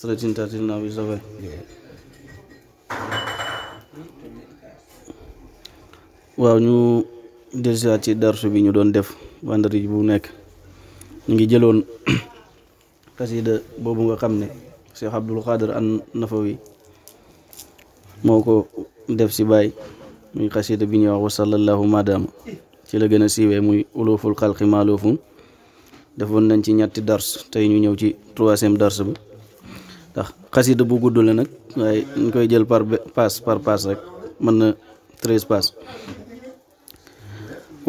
13 13 now is away. waaw ñu dellusiwaat ci darsu bi ñu doon def vendredi bu nekk ñu ngi jëloon kasida boobu nga xam ne Cheikh Abdul Qadir an Nafawi moo ko def si baay muy kasida bi ñuy wax wa sallallahu madama ci la gën a siiwee muy uluful xalqi maalufun defoon nañ ci ñetti dars tey ñu ñëw ci 3e dars bi ndax xasida bu gudd la nag waaye ñu koy jël par pass rek mën na 13 pass.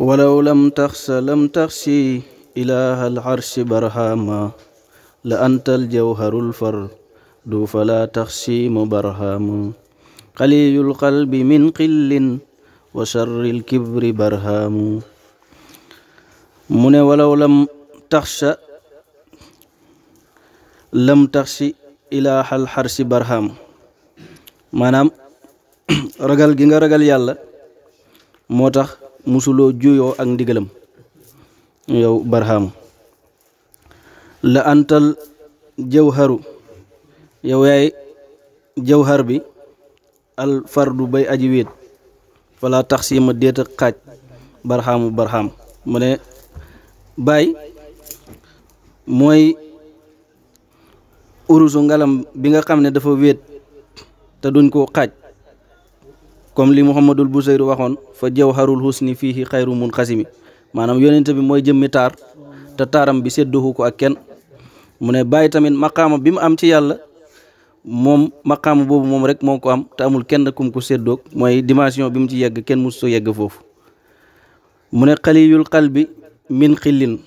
walaw lam taxshi ilaha al arshi barhama la antal jawharul fardu fala taxshi mu barhamu xaliyul qalbi min qillin wa sharril kibri barhamu mu ne walaw lam taxshi ilaahal xarsi barham maanaam ragal gi nga ragal yàlla moo tax musuloo juyoo ak ndigalam yow barham la antal jawharu yow yaay jawhar bi al fardu bay aji wéet fala tax si ma déet a xaaj barham mu ne baay mooy urusu ngalam bi nga xam ne dafa wéet te duñ ko xaaj comme li Muhammadul Busayri waxoon fa jawharul husni fiihi xayru munqasimi maanaam yonent bi mooy jëmmi taar te taaram bi sédduhu ko ak kenn mu ne bàyyi tamit maqaama bi mu am ci yàlla moom maqaama boobu moom rek moo ko am te amul kenn kum ko séddoog mooy dimension bi mu ci yegg kenn musu yegg foofu mu ne xaliyul qalbi min xillin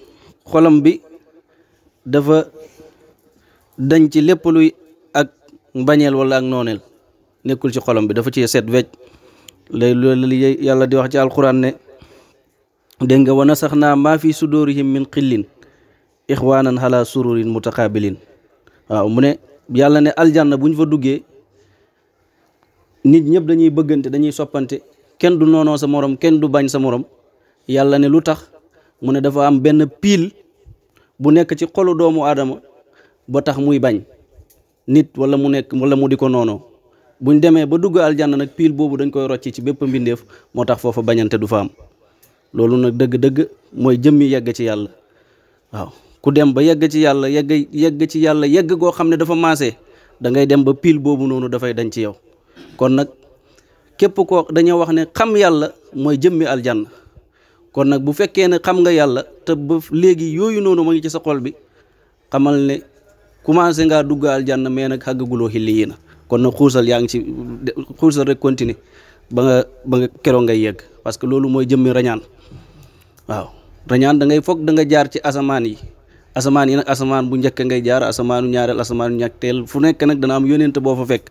xolam bi dafa dañ ci lépp luy ak mbañeel wala ak nooneel nekkul ci xolam bi dafa ci set wecc lay loolu yàlla di wax ci alquran ne dégg nga wa nasaxnaa maa fi sudurihim min xillin ixwaanan ala sururin mutaqabilin waaw mu ne yàlla ne aljanna bu ñu fa duggee nit ñëpp dañuy bëggante dañuy soppante kenn du noonoo sa morom kenn du bañ sa morom yàlla ne lu tax mu ne dafa am benn piil bu nekk ci xolu doomu aadama ba tax muy bañ nit wala mu di ko noonoo buñ demee ba dugg aljanna nag piil boobu dañ koy rocci ci bépp mbindeef moo tax foofa bañante du fa am loolu nag dëgg-dëgg mooy jëmmi yegg ci yàlla waaw ku dem ba yegg ci yàlla yegg goo xam ne dafa maase da ngay dem ba piil boobu noonu dafay dañ ci yow kon nag képp ko dañoo wax ne xam yàlla mooy jëmmi aljanna kon nag bu fekkee ne xam nga yàlla te ba léegi yooyu noonu ma ngi ci sa xol bi xamal ne commencé ngaa dugg aljanna mais nag xàggaguloo xilli yi na kon nag xuusal yaa ngi ci xuusal rek continuer ba nga keroog ngay yegg parce que loolu mooy jëmmi rañaan waaw rañaan da ngay foog da nga jaar ci asamaan yi nag asamaan bu njëkk ngay jaar asamaanu ñaareel asamaanu ñetteel fu nekk nag dana am yónent boo fa fekk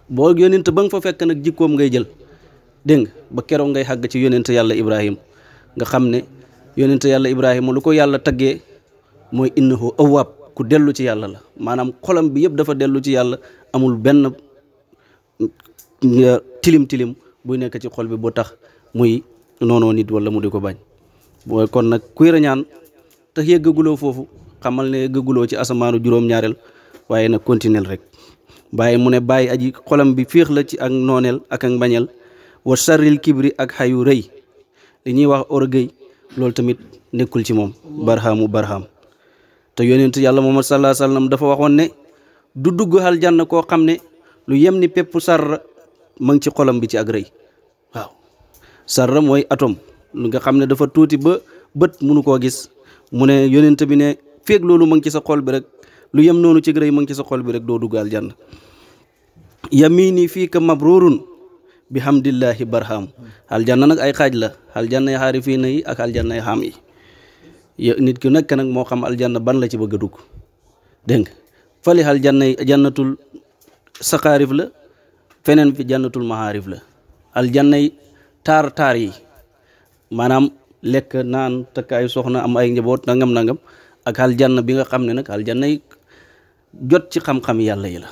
boo yónent ba nga fa fekk nag jikkoom ngay jël dégg nga ba keroog ngay xàgg ci yónent yàlla Ibrahim nga xam ne yónent yàlla Ibrahima lu ko yàlla taggee mooy innahu awwaab ku dellu ci yàlla la maanaam xolam bi yëpp dafa dellu ci yàlla amul benn tilim buy nekk ci xol bi boo tax muy noonoo nit wala mu di ko bañ booy kon nag kuy rañaan te yëggaguloo foofu xamal ne yëggaguloo ci asamaanu juróom-ñaareel waaye nag continuer rek bàyyi mu ne bàyyi aji xolam bi féex la ci ak nooneel ak mbañeel wa sarril kibri ak xayu rëy li ñuy wax orgueil loolu tamit nekkul ci moom barham te yonent yàlla Muhammad sallallahu alayhi wasallam dafa waxoon ne du dugg aljanna koo xam ne lu yem ni pépp sarra ma ngi ci xolam bi ci ak rëy waaw sarra mooy atome lu nga xam ne dafa tuuti ba bët mënu koo gis mu ne yonent bi ne feeg loolu ma ngi ci sa xol bi rek lu yem noonu ci rëy ma ngi ci sa xol bi rek doo dugg aljanna yamini fii ka mabrurun bi hamdillahi barham aljanna nag ay xaaj la aljanna yi xaarifiina yi ak aljanna yi xam yi nit ki nekk nag moo xam aljanna ban la ci bëgg a dugg dégg nga fali aljanna yi jannatul saqaarif la feneen fi jannatul mahaarif la aljanna yi taar yi maanaam lekk naan takkaay soxna am ay njaboot nangam ak aljanna bi nga xam ne nag aljanna yi jot ci xam-xam yàlla yi la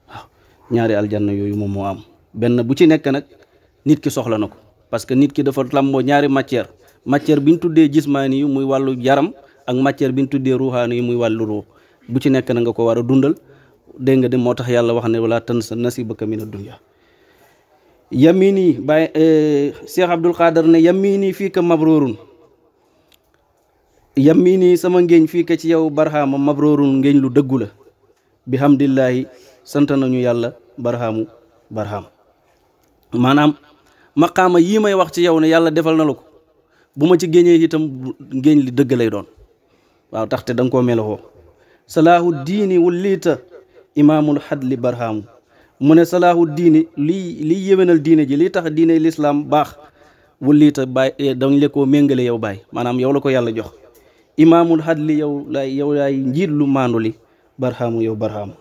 waaw ñaari aljanna yooyu moom moo am benn bu ci nekk nag nit ki soxla na ko parce que nit ki dafa lamboo ñaari matière bi ñu tuddee jismaani yu muy wàllu yaram ak matière bi ñu tuddee ruuxaani yu muy wàllu ruux bu ci nekk na nga ko war a dundal dégg nga de moo tax yàlla wax ne wala tansa nasibaka mina dunya yamini bay Cheikh Abdul Qadir ne yamini fii ka mabrurun yamini sama ngéeñ fii ka ci yow barhama mabrurun ngéeñ lu dëggu la bi hamdillahi sant nañu yàlla barhamu barham maanaam maqaama yii may wax ci yow ne yàlla defal na la ko bu ma ci génnee itam ngéeñ li dëgg lay doon waaw taxte da nga koo melowoo salaahu diini wulliita imaamul xadli barhaamu mu ne salaahu diini liy yéwénal diine ji liy tax diine lislaam baax wulliita baay dañ la koo méngale yow baay maanaam yow la ko yàlla jox imaamul xadli yow laay njiit lu maandu li barhaamu yow barhaamu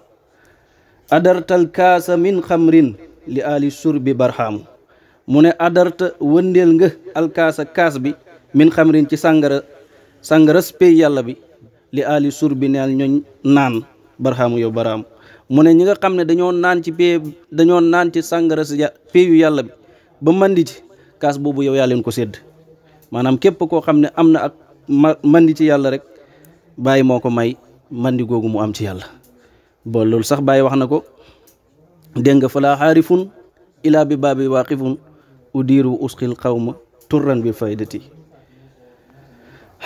adartal kaasa min xamrin li ali surbi barhaamu mu ne adarta wëndeel nga alkaasa kaas bi min xamrin ci sàngara pay yàlla bi li ali sur bi neel ñooñ naan barhaamu yow barhaamu mu ne ñi nga xam ne dañoo naan ci sàngara si payu yàlla bi ba mandi ci kaas boobu yow yaa leen ko sédd maanaam képp koo xam ne am na ak mandi ci yàlla rek bàyyi moo ko may mandi googu mu am ci yàlla bo loolu sax bàyyi wax na ko dégg nga falaa xaarifun ilaa bi baabi waaqifun udiiru usqil qawma turran bi faydati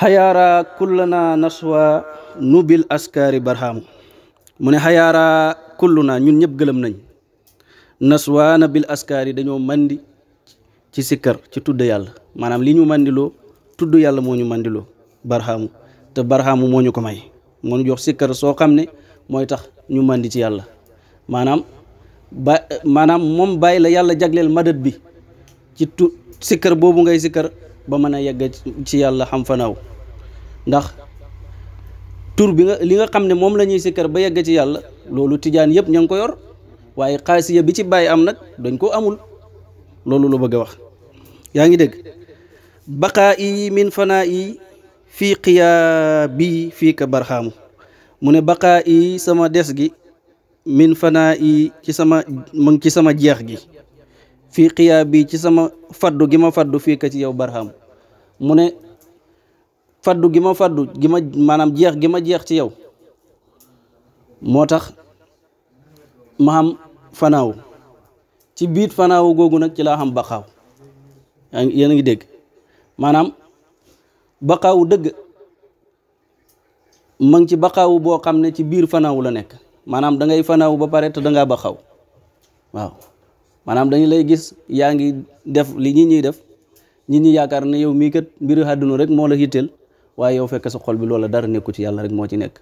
xayaara kullana naswa nubil askaari barhaamu mu ne xayaara kulluna ñun ñëpp gëlëm nañ naswa na bil askaari dañoo mandi ci sikkar ci tudd yàlla maanaam li ñu mandiloo tudd yàlla moo ñu mandiloo barhaamu te barhaamu moo ñu ko may moo ñu jox sikkar soo xam ne mooy tax ñu mandi ci yàlla maanaam moom bàyyi la yàlla jagleel madat bi ci sikkar boobu ngay sikkar ba mën a yegg ci yàlla xam fanaaw ndax tur bi li nga xam ne moom la ñuy sikkar ba yegg ci yàlla loolu tijaan yëpp ña ngi ko yor waaye xaasiya bi ci bàyyi am nag dañ ko amul loolu lu bëgg a wax yaa ngi dégg baqaa yi min fanaa yi fii xiyaa bi fii ka barhaamu mu ne baqaa yi sama des gi min fanaa yi ci sama jeex gi fii xiyaa bi ci sama faddu gi ma faddu fii ka ci yow barhaamu mu ne faddu gi ma faddu maanaam jeex gi ma jeex ci yow moo tax ma xam fanaaw ci biit fanaaw googu nag ci laa xam baqaaw yéen a ngi dégg maanaam baqaawu dëgg ma ngi ci baqaawu boo xam ne ci biir fanaawu la nekk maanaam da ngay fanaawu ba pare te da ngaa baqaaw waaw maanaam dañu lay gis yaa ngi def li nit ñiy def nit ñi yaakaar ne yow mii kat mbiru àdduna rek moo la hitteel waaye yow fekk sa xol bi loola dara nekku ci yàlla rek moo ci nekk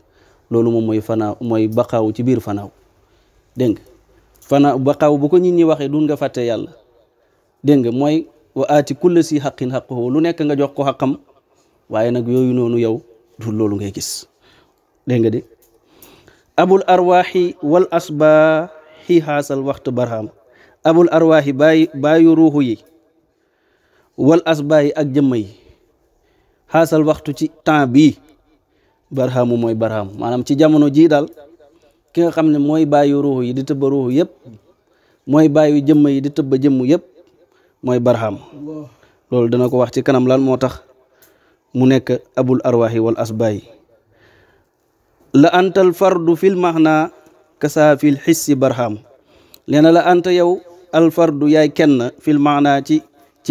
loolu moom mooy fanaaw mooy baqaawu ci biir fanaaw dégg nga fanaaw baqaaw bu ko nit ñi waxee dun nga fàtte yàlla dégg nga mooy wa aati kulla si xaqin xaqahu lu nekk nga jox ko xaqam waaye nag yooyu noonu yow du loolu ngay gis dégg nga de abul arwaaxi wal asbaaxi xaasal waxtu barham abul arwaaxi bàyyu ruuxu yi wal asbaaxi ak jëmma yi xaasal waxtu ci temps bii barhamu mooy barham maanaam ci jamono jii daal ki nga xam ne mooy bàyyu ruuxu yi di tëbba ruuxu yëpp mooy bàyyu jëmma yi di tëbba jëmm yëpp mooy barham loolu dana ko wax ci kanam lan moo tax mu nekk abul arwaaxi wal asbaaxi la antal fardu fil maxna kasa fil xissi barham nee na la anta yow al fardu yaay kenn fil maxna ci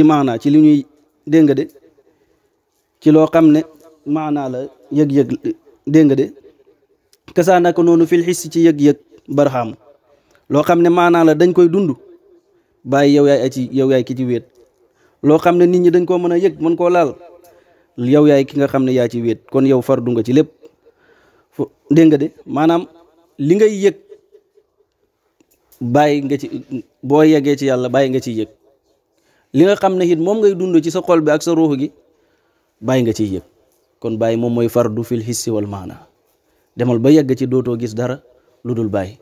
maxna ci li ñuy dégg nga de ci loo xam ne maanaa la yëg-yëg dégg nga de kasa naka noonu fil xissi ci yëg-yëg barham loo xam ne maanaa la dañ koy dund bàyyi yow yaay ki ci wéet loo xam ne nit ñi dañ koo mën a yëg mën koo laal yow yaay ki nga xam ne yaa ci wéet kon yow fardu nga ci lépp dégg nga de maanaam li ngay yëg bàyyi nga ci boo yeggee ci yàlla bàyyi nga ciy yëg li nga xam ne it moom ngay dund ci sa xol bi ak sa ruux gi bàyyi nga ciy yëg kon bàyyi moom mooy fardu fil hissi wal maana demal ba yegg ci dootoo gis dara lu dul bàyyi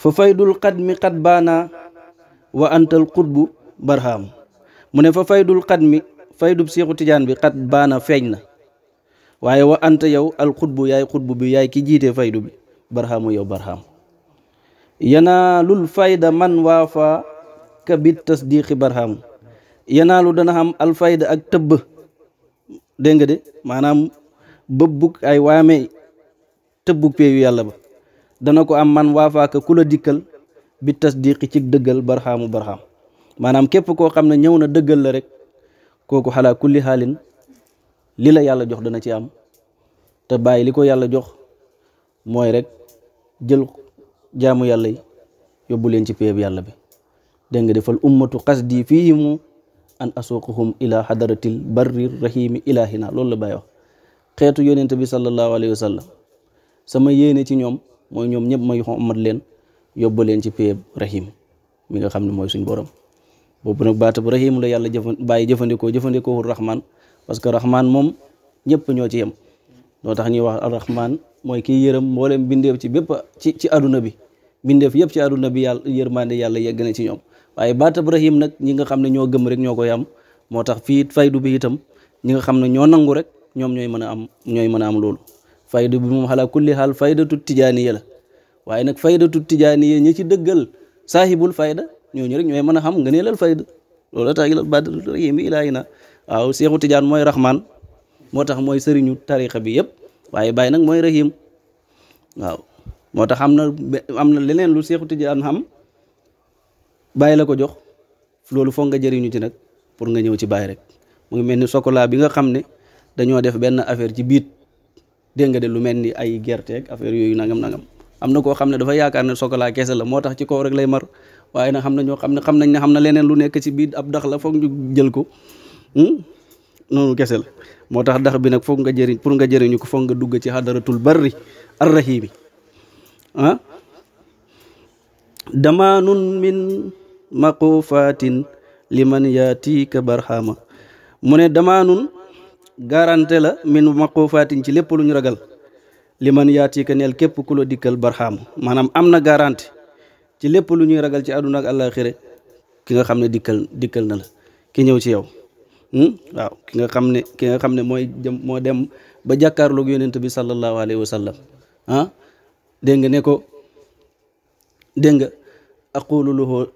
fa faydul xadmi xad baana wa antal xutbu barham mu ne fa faydul xadmi faydub Seexu Tijaan bi xad baana feeñ na waaye wa anta yow al xutbu yaay xutbu bi yaay ki jiite faydu bi barhamu yow barham yanaalul fayda man waafa ka bit tasdiqi barham yanaalu dana xam al fayda ak tëbb dégg nga de maanaam bëbbug ay waame tëbbug péeyu yàlla ba dana ko am man waafaaka ku la dikkal bi tasdiqi ci dëggal barxaamu barxaam maanaam képp koo xam ne ñëw na dëggal la rek kooku xalaa kulli xaalin li la yàlla jox dana ci am te bàyyi li ko yàlla jox mooy rek jël jaamu yàlla yi yóbbu leen ci péeb yàlla bi dégg nga defal ummatu qasdi fihimu an asuuqahum ila xadaratil barri rahimi ilahina loolu la bàyyi wax xeetu yonent bi sallallahu alayhi wa sallam sama yéene ci ñoom mooy ñoom ñëpp may xommat leen yóbbu leen ci péeb rahim mi nga xam ne mooy suñ borom boobu nag baatab rahim la yàlla bàyyi jëfandikoo rahman parce que rahman moom ñëpp ñoo ci yem loo tax ñuy wax rahman mooy kiy yërëm mboolem bindeef ci bépp ci àdduna bi bindeef yëpp ci àdduna bi yàlla yërmande yàlla yegg na ci ñoom waaye baatab rahim nag ñi nga xam ne ñoo gëm rek ñoo koy am moo tax fii faydu bi itam ñi nga xam ne ñoo nangu rek ñoom ñooy mën a am loolu faydu bi moom xalaa kulli xaal faydatu tijaaniya la waaye nag faydatu tijaaniya ñi ci dëggal saahibul fayda ñooñu rek ñooy mën a xam nga neelal fayda loolu tax ilal baatab rahim bi ilaahi na waaw Seexu Tijaan mooy rahman moo tax mooy sëriñu tariqa bi yëpp waaye Baay nag mooy rahim waaw moo tax am na leneen lu Seexu Tijaan xam Baay la ko jox loolu foog nga jëriñu ci nag pour nga ñëw ci Baay rek mu ngi mel ni chocolat bi nga xam ne dañoo def benn affaire ci biit dégg nga de lu mel ni ay gerteeg affaire yooyu nangam am na koo xam ne dafa yaakaar ne chocolat kese la moo tax ci kaw rek lay mar waaye nag xam na ñoo xam nañ ne xam na leneen lu nekk ci biit ab dax la foog ñu jël ko noonu kese la moo tax dax bi nag foog nga pour nga jëriñu ko foog nga dugg ci xadaratul barri arrahimi damaanun min maqufatin liman yatika barhama mu ne damaanun garanté la min maqufatin ci lépp lu ñu ragal liman yatika neel képp ku la dikkal barhama maanaam am na garanté ci lépp lu ñuy ragal ci àdduna ak àllaaxira ki nga xam ne dikkal na la ki ñëw ci yow waaw ki nga xam ne moo dem ba jàkkaarloog yonent bi sallallahu alayhi wa sallam dégg nga ne ko dégg nga aqulu lahu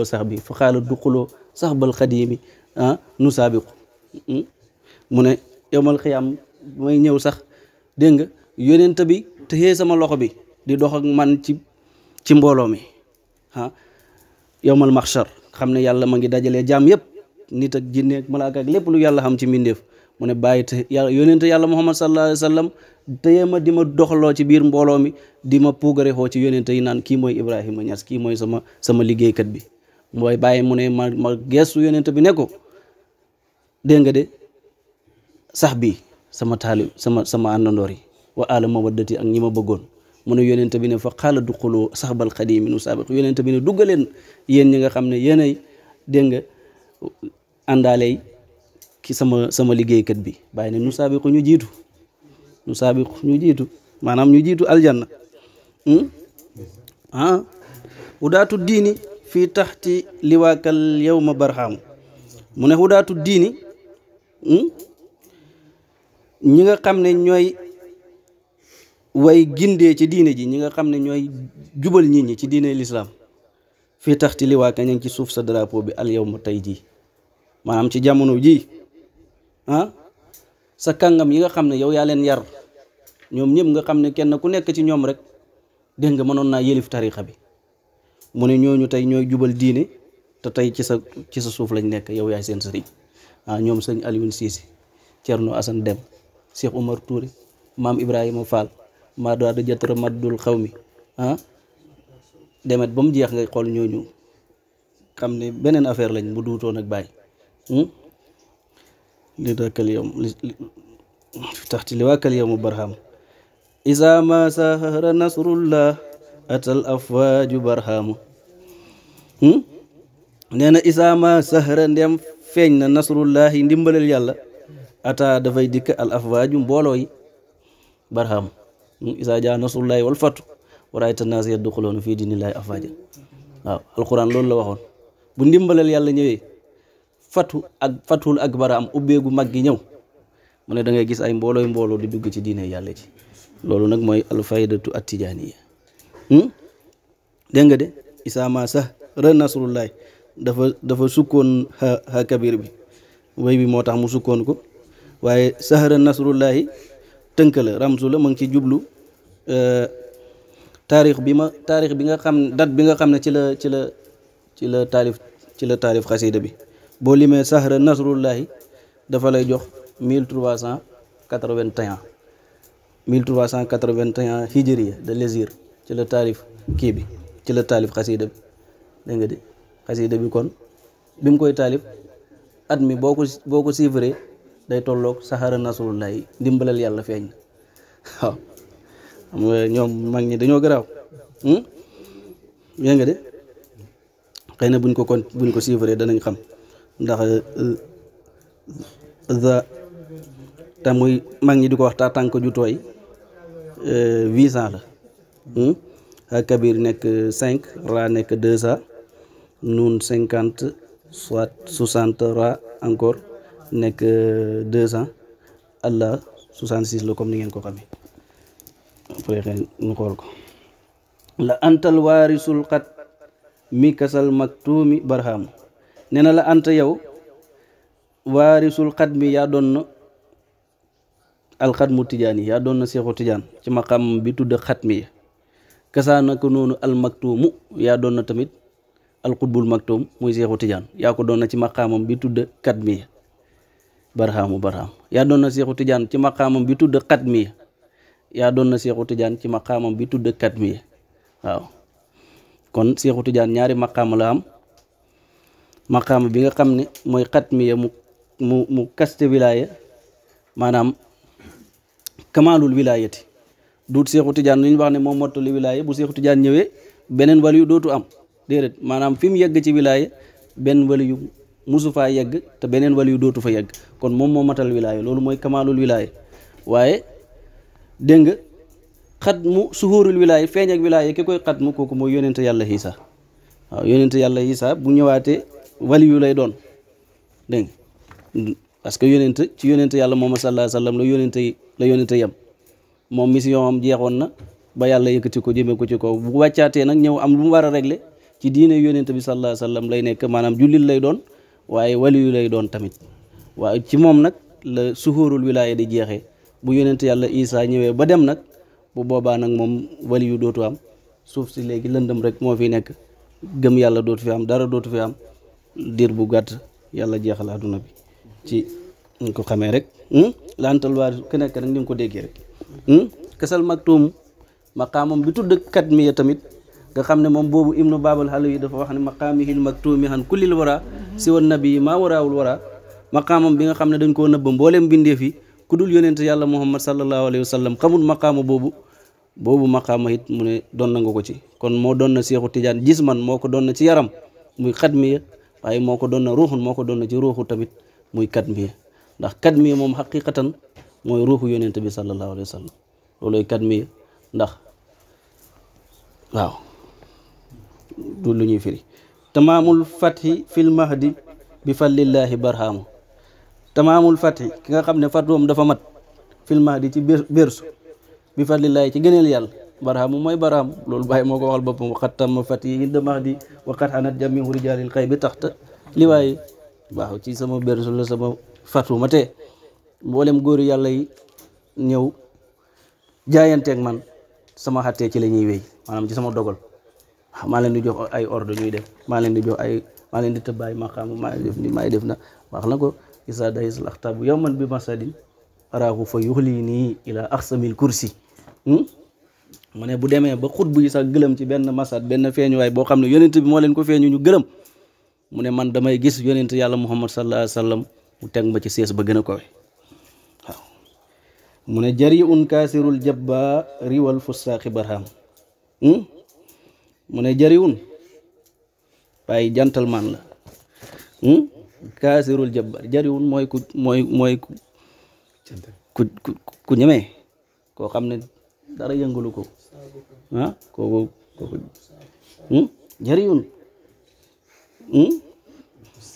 sahbi fa qaala duxuloo sahbal xadimi nu saabiqu mu ne yowmal xiyaam may ñëw sax dégg nga yonent bi téye sama loxo bi di dox ak man ci mbooloo mi yowmal maxshar xam ne yàlla ma ngi dajalee jaam yëpp nit ak jinne ak malaaka ak lépp lu yàlla xam ci mbindeef mu ne bàyyi te yàlla yonente yàlla muhammad sallallahu alayhi wa sallam téye ma di ma doxaloo ci biir mbooloo mi di ma puugare xoo ci yonente yi naan kii mooy Ibrahima Ñas kii mooy sama liggéeykat bi mooy bàyyi mu ne ma geestu yonente bi ne ko dégg nga de sax bi sama taalib sama àndandoor yi wa ala mawaddati ak ñi ma bëggoon mu ne yonente bi ne fa xaala duxuloo saxbal xadimi nu saabiq yonente bi ne duggaleen yéen ñi nga xam ne yéenay dégg nga àndaaley ki sama liggéeykat bi bàyyi ne nu saabiqu ñu jiitu maanaam ñu jiitu aljanna hudaatu diini fii taxti liwaakal yawma barhaamu mu ne hudaatu diini ñi nga xam ne ñooy way gindee ci diine ji ñi nga xam ne ñooy jubal nit ñi ci diine lislaam fii taxti liwaaka ña ngi ci suuf sa drapeau bi al yawma tey jii maanaam ci jamono ji sa kàngam yi nga xam ne yow yaa leen yar ñoom ñëpp nga xam ne kenn ku nekk ci ñoom rek dégg nga mënoon naa yëlif tarixa bi mu ne ñooñu tey ñooy jubal diine te tey ci sa suuf lañ nekk yow yaay seen sëriñ ñoom sëñ Alioune Cissé Thierno Assane Deme Cheikh Oumar Touré maam Ibrahima Fall maa daa da jatara maddul xaw mi demet ba mu jeex ngay xool ñooñu xam ne beneen affaire lañ bu duutoon ak bàyyi li dakal yow taxti li waakal yow mu barham isa ma sahara nasrullah atal afwaaju barhamu nee na isa ma sahara ndem feeñ na nasrullahi ndimbalal yàlla ata dafay dikk al afwaaju mbooloo yi barham isa jaa nasrullahi wal fatu waraayta naas yadxuluuna fii diinillaahi afwaaja waaw alquran loolu la waxoon bu ndimbalal yàlla ñëwee fatul ak baraam ubbeegu mag gi ñëw mu ne da ngay gis ay mbooloo di dugg ci diine yàlla ci loolu nag mooy alfaydatu attijaaniya dégg nga de isaama sax ra nasrullahi dafa sukkoon ha kabir bi way bi moo tax mu sukkoon ko waaye sahra nasrullahi tënk la ramsu la mu ngi ci jublu taarix bi nga xam date bi nga xam ne ci la taalif xasida bi boo limee sahra nasrullahi dafa lay jox 1381 hijriya de lésir ci la taalif kii bi ci la taalif xasida bi dégg nga di xasida bi kon bi mu koy taalif at mi boo ko chiffré day tolloog sahara nasrullahi ndimbalal yàlla feeñ waaw xam nga ñoom mag ñi dañoo garaaw yaa nga de xëy na buñ ko chiffré danañ xam ndax te muy mag ñi di ko wax ta tànk ju tooy 800 la ak kabir nekk 5 ra nekk 200 nun 50 soit 60 ra encore nekk 200 allah 66 la comme ni ngeen ko xamee après xëy ñu xool ko la antal waarisul xat mi kasal maktuumi barham nee na la anta yow waarisul xat mi yaa doon na alxatmu tijaan yi yaa doon na seexu tijaan ci maqam bi tudd xat mi kasaa naka noonu almaktuumu yaa doon na tamit alxutbul maktuum muy seexu tijaan yaa ko doon na ci maqaamam bi tudd kat mi barham yaa doon na seexu tijaan ci maqaamam bi tudd xat mi yaa doon na seexu tijaan ci maqaamam bi tudd kat mi waaw kon seexu tijaan ñaari maqaama la am maqaama bi nga xam ne mooy xat mi mu kaste wilaaya maanaam kamaalul wilaayati duut seexu tijaan lu ñu wax ne moom mottali wilaaya bu seexu tijaan ñëwee beneen wali yu dootu am déedéet maanaam fi mu yegg ci wilaaya benn wali yu musu faa yegg te beneen wali yu dootu fa yegg kon moom moo matal wilaaya loolu mooy kamaalul wilaaya waaye dégg nga xat mu suhurul wilaaya feeñ ak wilaaya ki koy xat mu kooku mooy yonente yàlla Isa waaw yonente yàlla Isa bu ñëwaatee wali yu lay doon dégg nga parce que ci yonente yàlla moom sallallahu alayhi wa sallam la yonente yem moom mission am jeexoon na ba yàlla yëkkati ko jëmee ko ci kaw bu wàccaatee nag ñëw am lu mu war a régler ci diine yonente bi sallallahu alayhi wa sallam lay nekk maanaam jullit lay doon waaye waliyu lay doon tamit waaye ci moom nag la suhurul wilaaya di jeexee bu yonente yàlla Isa ñëwee ba dem nag bu boobaa nag moom waliyu dootu am suuf si léegi lëndëm rek moo fi nekk gëm yàlla dootu fi am dara dootu fi am diir bu gàtt yàlla jeexal àdduna bi ci ñu ko xamee rek lantal waar ku nekk rek ni nga ko déggee rek kasal maktuum maqaamam bi tudd kat mi ya tamit nga xam ne moom boobu ibnu baabal xalu yi dafa wax ne maqaamihil maktuumi han kullil wara si wan nabi maa waraawul wara maqaamam bi nga xam ne dañ koo nëbba mbooleem bindeef yi ku dul yonent yàlla muhammad sallallahu alayhi wa sallam xamul maqaama boobu maqaama it mu ne doon na nga ko ci kon moo doon na seexu tijaan gis man moo ko doon na ci yaram muy kat mi ya waaye moo ko doon na ruuxun moo ko doon na ci ruuxu tamit muy kat mi ya ndax kat mi moom xaqiqatan mooy ruuxu yonent bi sallallahu alayhi wa sallam looloy kat mi ndax waaw du lu ñuy firi tamaamul fathi fil mahdi bi fadlillahi barhaamu tamaamul fathi ki nga xam ne fatoom dafa mat fil mahdi ci bersu bi fadlillahi ci gëneel yàlla barhaamu mooy barhaamu loolu bàyyi moo ko waxal boppam waxat tamma fathi inda mahdi waqat xanat jamihu rijalil xay bi taxta liwaaye waaw ci sama bersu la sama fatu ma tee mboolem góori yàlla yi ñëw jaayanteeg man sama xattee ci la ñuy wéy maanaam ci sama dogal maa leen di jox ay ordre ñuy def maa leen di tëbbaay maqaama maa def ni maay def na wax na ko isa dayis laxtaabu yawman bi masadin araahu fa yuxlii nii ila axsamil kursi mu ne bu demee ba xutbu yi sax gëlëm ci benn masad benn feeñuwaay boo xam ne yonent bi moo leen ko feeñu ñu gërëm mu ne man damay gis yonent yàlla muhammad sallallahu alayhi wa sallam mu teg ma ci sees ba gën a kowe waaw mu ne jari un kaasirul jabbaari wal fustaaqi barham mu ne jari un waaye gentleman la kaasirul jabbaar jari un mooy ku ñemee koo xam ne dara yëngalu ko kooku jari un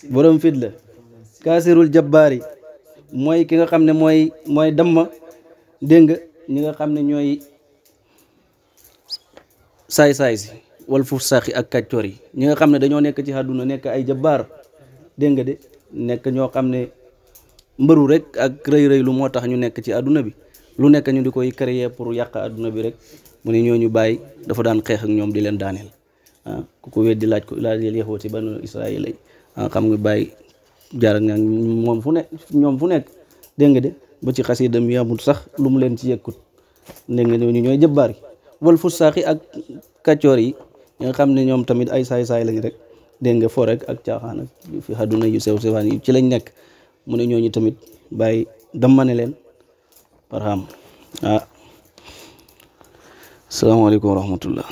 borom fit la kaasirul jabbaari mooy ki nga xam ne mooy damma dégg nga ñi nga xam ne ñooy saay-saay si wal fu saxi ak kàccoor yi ñi nga xam ne dañoo nekk ci àdduna nekk ay jabbaar dégg nga de nekk ñoo xam ne mbëru rek ak rëy-rëy lu moo tax ñu nekk ci àdduna bi lu nekk ñu di koy créer pour yàq àdduna bi rek mu ne ñooñu bàyyi dafa daan xeex ak ñoom di leen daaneel ku ko weddi laaj ko laajal yaxoot si banu Israël lay xam nga bàyyi jaar nga moom fu nekk ñoom fu nekk dégg nga de ba ci xasidam yi amul sax lu mu leen ci yëkkut dégg nga ñooñu ñooy jëbbaar yi wal fu saaxi ak kaccoor yi nga xam ne ñoom tamit ay saay-saay lañ rek dégg nga fo rek ak caaxaan ak fi àdduna yu sew sewaan yi ci lañ nekk mu ne ñooñu tamit bàyyi dammane leen par xam asalaamaaleykum wa rahmatullah